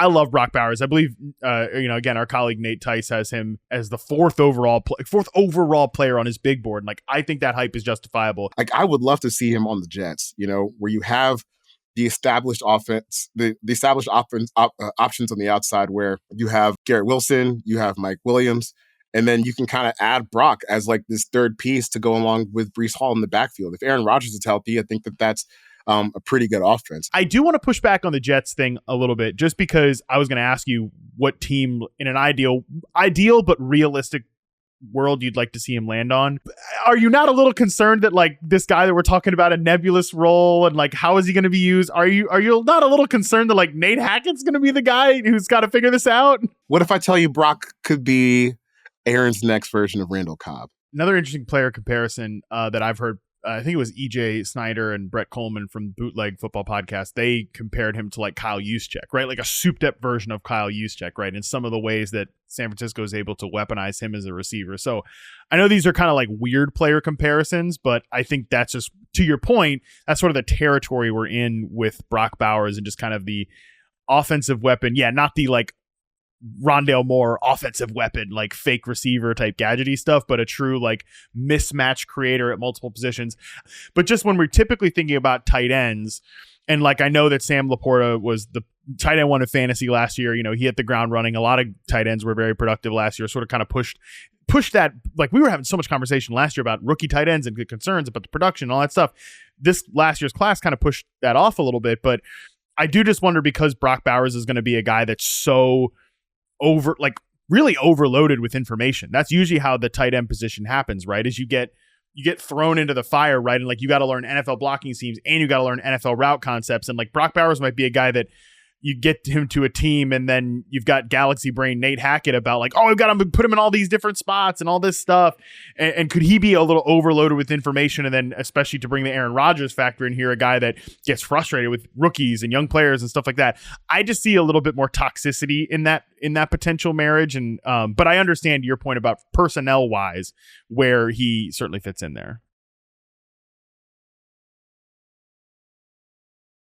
I love Brock Bowers. I believe, again, our colleague Nate Tice has him as the fourth overall player on his big board. And like, I think that hype is justifiable. Like, I would love to see him on the Jets, where you have the established offense, the established offense options on the outside, where you have Garrett Wilson, you have Mike Williams, and then you can kind of add Brock as like this third piece to go along with Breece Hall in the backfield. If Aaron Rodgers is healthy, I think that's a pretty good offense. I do want to push back on the Jets thing a little bit, just because I was going to ask you what team in an ideal but realistic world you'd like to see him land on. Are you not a little concerned that like this guy that we're talking about, a nebulous role, and like how is he going to be used? Are you not a little concerned that like Nate Hackett's going to be the guy who's got to figure this out? What if I tell you Brock could be Aaron's next version of Randall Cobb? Another interesting player comparison that I've heard, I think it was EJ Snyder and Brett Coleman from Bootleg Football Podcast. They compared him to like Kyle Juszczyk, right? Like a souped up version of Kyle Juszczyk, right? In some of the ways that San Francisco is able to weaponize him as a receiver. So I know these are kind of like weird player comparisons, but I think that's just, to your point, that's sort of the territory we're in with Brock Bowers and just kind of the offensive weapon. Yeah, not the like Rondale Moore offensive weapon, like fake receiver type gadgety stuff, but a true like mismatch creator at multiple positions. But just when we're typically thinking about tight ends, and like I know that Sam Laporta was the tight end one of fantasy last year, he hit the ground running. A lot of tight ends were very productive last year, sort of kind of pushed that. Like we were having so much conversation last year about rookie tight ends and concerns about the production and all that stuff. This last year's class kind of pushed that off a little bit, but I do just wonder, because Brock Bowers is going to be a guy that's so really overloaded with information. That's usually how the tight end position happens, right? Is you get thrown into the fire, right? And like you got to learn NFL blocking schemes and you got to learn NFL route concepts. And like Brock Bowers might be a guy that you get him to a team and then you've got galaxy brain Nate Hackett about like, oh, we've got to put him in all these different spots and all this stuff. And could he be a little overloaded with information? And then especially to bring the Aaron Rodgers factor in here, a guy that gets frustrated with rookies and young players and stuff like that. I just see a little bit more toxicity in that potential marriage. And but I understand your point about personnel wise, where he certainly fits in there.